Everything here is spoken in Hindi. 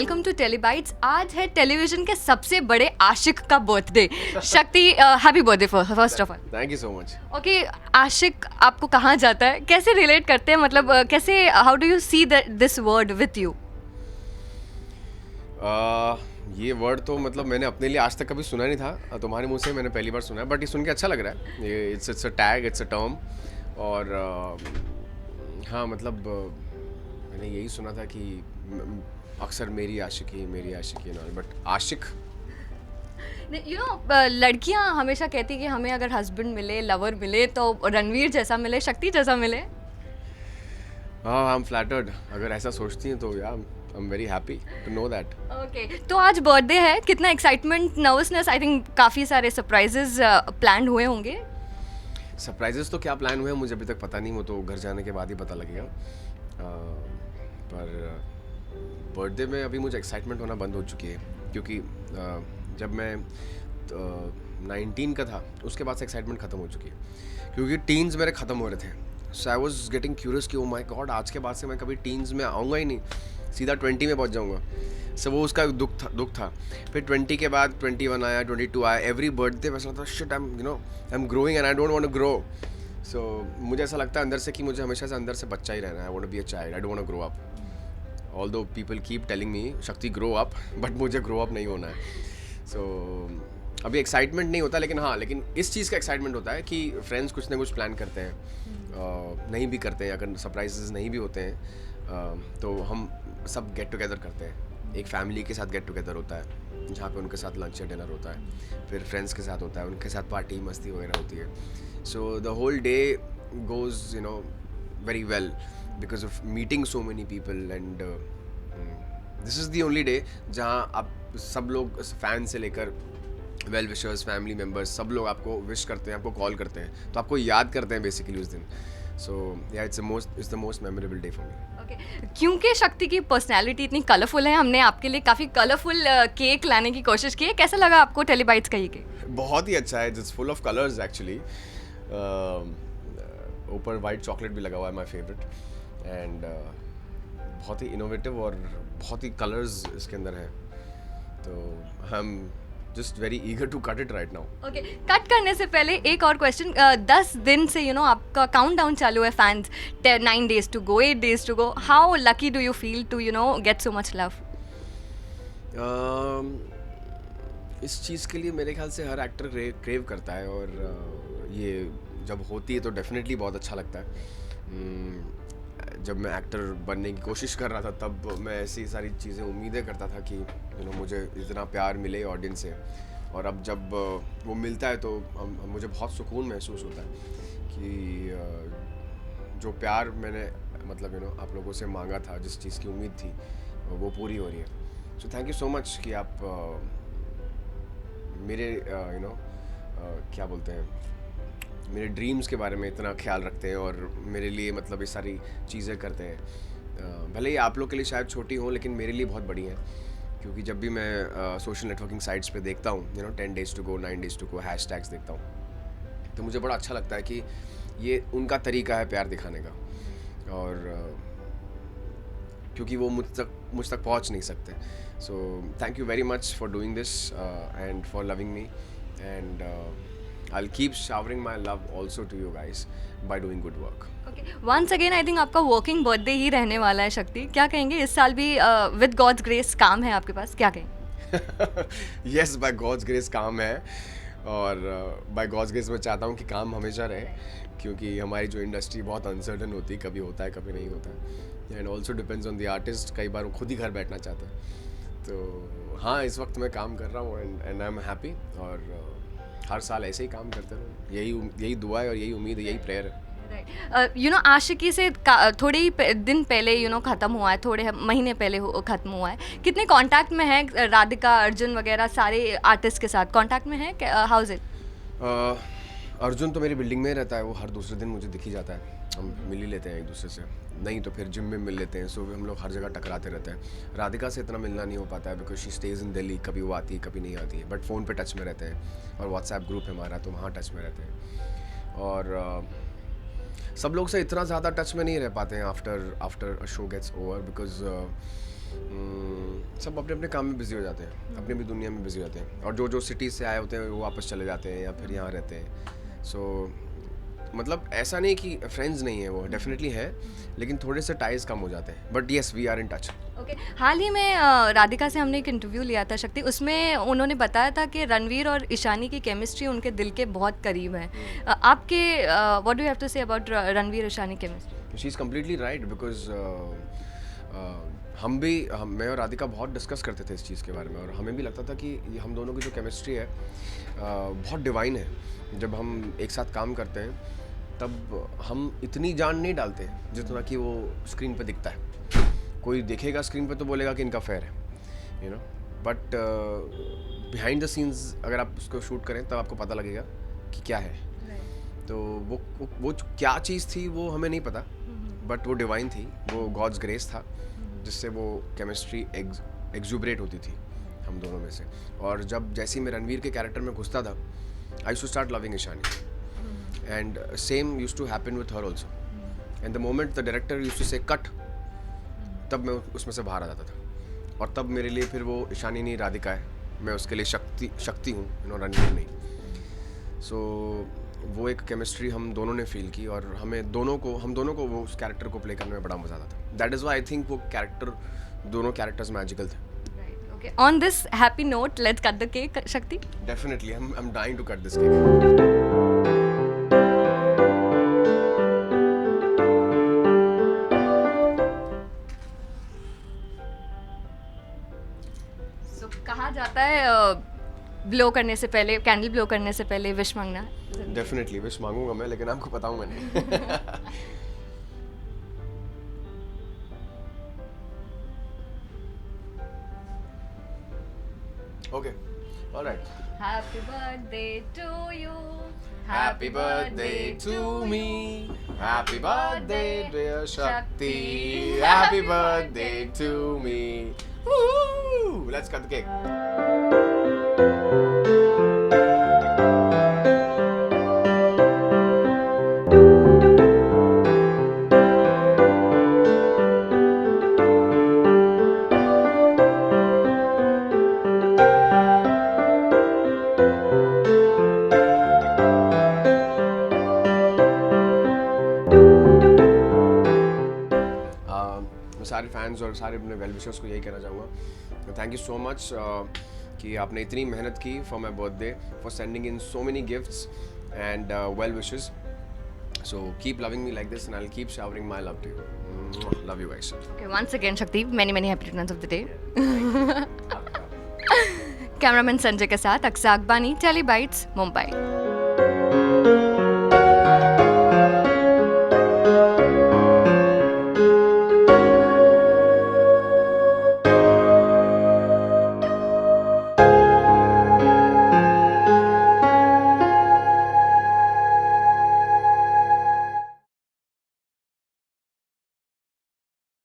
Welcome to Telebytes. आज है टेलीविजन के सबसे बड़े आशिक का birthday. Shakti, happy birthday first of all. Thank you so much. Okay, Aashiq आपको कहाँ जाता है, कैसे रिलेट करते हैं, मतलब कैसे, how do you see this word with you? ये वर्ड तो मतलब मैंने अपने लिए आज तक कभी सुना नहीं था, तुम्हारे मुंह से मैंने पहली बार सुना है, बट ये सुन के अच्छा लग रहा है। ये it's a tag, it's a term. और हाँ मतलब मैंने यही सुना था कि अक्सर मेरी आशिकी ना, बट आशिक। यू नो, लड़कियां हमेशा कहती कि हमें अगर हस्बैंड मिले, लवर मिले तो रणवीर जैसा मिले, शक्ति जैसा मिले। हाँ, आई एम फ्लैटर्ड। अगर ऐसा सोचती हैं तो यार I am very happy to know that. Okay, तो आज बर्थडे है, कितना एक्साइटमेंट, नर्वसनेस, आई थिंक काफ़ी सारे सरप्राइजेस प्लान हुए होंगे। सरप्राइजेस तो क्या प्लान हुए हैं मुझे अभी तक पता नहीं, वो तो घर जाने के बाद ही पता लगेगा। पर बर्थडे में अभी मुझे एक्साइटमेंट होना बंद हो चुकी है, क्योंकि जब मैं 19 का था उसके बाद से एक्साइटमेंट ख़त्म हो चुकी है, क्योंकि टीन्स मेरे ख़त्म हो रहे थे। सो आई वॉज गेटिंग क्यूरियस कि ओ माई गॉड, आज के बाद से मैं कभी टीन्स में आऊँगा ही नहीं, सीधा 20 में पहुँच जाऊँगा। सो वो उसका दुख था। फिर 20 के बाद 21 आया, 22 आया। एवरी बर्थडे वैसा लगता है shit, I am growing and I don't want to grow. So मुझे ऐसा लगता है अंदर से कि मुझे हमेशा से अंदर से बच्चा ही रहना है। I want to be a child, I don't want to grow up. Although people keep telling me Shakti grow up, but मुझे ग्रो अप नहीं होना है। सो अभी एक्साइटमेंट नहीं होता, लेकिन इस चीज़ का एक्साइटमेंट होता है कि फ्रेंड्स कुछ ना कुछ प्लान करते हैं, नहीं भी करते हैं, अगर सरप्राइजेस नहीं भी होते हैं तो हम सब गेट टुगेदर करते हैं। एक फैमिली के साथ गेट टुगेदर होता है, जहाँ पे उनके साथ लंच या डिनर होता है, फिर फ्रेंड्स के साथ होता है, उनके साथ पार्टी मस्ती वगैरह होती है। So the whole day goes very well because of meeting so many people, and this is the only day जहाँ आप सब लोग, फैन से लेकर वेल विशर्स, फैमिली मेम्बर्स, सब लोग आपको विश करते हैं, आपको कॉल करते हैं, तो आपको याद करते हैं बेसिकली उस दिन। सो या it's the most memorable day for me. Okay, क्योंकि शक्ति की पर्सनैलिटी इतनी कलरफुल है, हमने आपके लिए काफ़ी कलरफुल केक लाने की कोशिश की है। कैसा लगा आपको टेलीबाइट्स का ये केक? बहुत ही अच्छा है, it's full of colours actually. ऊपर वाइट चॉकलेट भी लगा हुआ है, माय फेवरेट, एंड बहुत ही इनोवेटिव और बहुत ही कलर्स इसके अंदर हैं, तो हम just very eager to cut it right now. Okay, cut करने से पहले एक और क्वेश्चन। 10 दिन से आपका काउंटडाउन चालू है, fans 9 days to go, 8 days to go. How lucky do you feel to get so much love? इस चीज़ के लिए मेरे ख्याल से हर एक्टर क्रेव करता है, और ये जब होती है तो डेफिनेटली बहुत अच्छा लगता है। जब मैं एक्टर बनने की कोशिश कर रहा था तब मैं ऐसी सारी चीज़ें उम्मीदें करता था कि मुझे इतना प्यार मिले ऑडियंस से, और अब जब वो मिलता है तो मुझे बहुत सुकून महसूस होता है कि जो प्यार मैंने मतलब आप लोगों से मांगा था, जिस चीज़ की उम्मीद थी, वो पूरी हो रही है। So thank you so much कि आप मेरे क्या बोलते हैं, मेरे ड्रीम्स के बारे में इतना ख्याल रखते हैं, और मेरे लिए मतलब ये सारी चीज़ें करते हैं। भले ही आप लोग के लिए शायद छोटी हों, लेकिन मेरे लिए बहुत बड़ी हैं, क्योंकि जब भी मैं सोशल नेटवर्किंग साइट्स पे देखता हूँ 10 days to go, 9 days to go hashtags देखता हूँ, तो मुझे बड़ा अच्छा लगता है कि ये उनका तरीका है प्यार दिखाने का, और क्योंकि वो मुझ तक पहुँच नहीं सकते। So thank you very much for doing this and for loving me, and I'll keep showering my love also to you guys by doing good work. Okay, once again I think आपका वर्किंग बर्थडे ही रहने वाला है। शक्ति, क्या कहेंगे, इस साल भी विद गॉड्स ग्रेस काम है आपके पास, क्या कहेंगे? Yes, by God's grace काम है, और by God's grace मैं चाहता हूँ कि काम हमेशा रहे, क्योंकि हमारी जो इंडस्ट्री बहुत अनसर्टन होती है, कभी होता है कभी नहीं होता है, and also depends on the artist. कई बार वो खुद ही घर बैठना चाहता है, तो हाँ इस वक्त मैं काम कर रहा हूँ, एंड आई एम हैप्पी, और हर साल ऐसे ही काम करते रहो, यही दुआ है और यही उम्मीद है, यही प्रेयर है। आशिकी से थोड़े ही दिन पहले ख़त्म हुआ है, थोड़े महीने पहले ख़त्म हुआ है। कितने कांटेक्ट में है राधिका, अर्जुन वगैरह सारे आर्टिस्ट के साथ कांटेक्ट में है? How is it? अर्जुन तो मेरी बिल्डिंग में रहता है, वो हर दूसरे दिन मुझे दिख ही जाता है, हम मिल ही लेते हैं एक दूसरे से, नहीं तो फिर जिम में मिल लेते हैं। सो हम लोग हर जगह टकराते रहते हैं। राधिका से इतना मिलना नहीं हो पाता है, बिकॉज शी स्टेज इन दिल्ली, कभी वो आती है कभी नहीं आती है, बट फ़ोन पे टच में रहते हैं, और व्हाट्सएप ग्रुप है हमारा, तो वहाँ टच में रहते हैं। और सब लोग से इतना ज़्यादा टच में नहीं रह पाते हैं after a show gets over, because सब अपने अपने काम में बिजी हो जाते हैं, अपनी अपनी दुनिया में बिजी हो जाते हैं, और जो जो सिटीज़ से आए होते हैं वो वापस चले जाते हैं या फिर यहाँ रहते हैं. सो मतलब ऐसा नहीं कि फ्रेंड्स नहीं है, वो डेफिनेटली है, लेकिन थोड़े से टाइज कम हो जाते हैं, but yes we are in touch. Okay हाल ही में राधिका से हमने एक इंटरव्यू लिया था शक्ति, उसमें उन्होंने बताया था कि रणवीर और ईशानी की केमिस्ट्री उनके दिल के बहुत करीब है. आपके what do you have to say about Ranveer Ishani chemistry? She is completely right, because मैं और राधिका बहुत डिस्कस करते थे इस चीज़ के बारे में, और हमें भी लगता था कि हम दोनों की जो केमिस्ट्री है बहुत डिवाइन है. जब हम एक साथ काम करते हैं तब हम इतनी जान नहीं डालते जितना कि वो स्क्रीन पे दिखता है. कोई देखेगा स्क्रीन पे तो बोलेगा कि इनका फेयर है, you know, but behind the scenes अगर आप उसको शूट करें तब आपको पता लगेगा कि क्या है. तो वो क्या चीज़ थी वो हमें नहीं पता, बट वो डिवाइन थी, वो गॉड्स ग्रेस था जिससे वो केमिस्ट्री एक्जुबरेट होती थी हम दोनों में से. और जब जैसे ही मैं रणवीर के कैरेक्टर में घुसता था, I should start loving Ishani, and same used to happen with her also. And the moment the director used to say cut, तब मैं उसमें से बाहर आ जाता था, और तब मेरे लिए फिर वो ईशानी नहीं राधिका है, मैं उसके लिए शक्ति हूँ, यू नो, रणवीर नहीं. सो वो एक केमिस्ट्री हम दोनों ने फील की, और हम दोनों को वो उस कैरेक्टर को प्ले करने में बड़ा मजा आता था. That is why I think वो दोनों कैरेक्टर्स मैजिकल थे. Okay, on this happy note, let's cut the cake, Shakti. Definitely, I'm dying to cut this cake. So कहा जाता है ब्लो करने से पहले, कैंडल ब्लो करने से पहले विश मांगना. डेफिनेटली विश मांगूंगा मैं, लेकिन आपको बताऊंगा नहीं. Okay, all right. Happy birthday to you. Happy birthday to me. Happy birthday, dear Shakti. Happy birthday to me. Woo! Let's cut the cake. मैं सारे फैंस और सारे अपने वेल विशर्स को यही कहना चाहूँगा, थैंक यू सो मच कि आपने इतनी मेहनत की for my birthday, for sending in so many gifts and well wishes. So keep loving me like this and I will keep showering my love to you. Love you guys. Okay, once again, Shakti, many happy returns of the day. Cameraman Sanjay के साथ अक्सा अकबानी, टेली बाइट्स, मुंबई.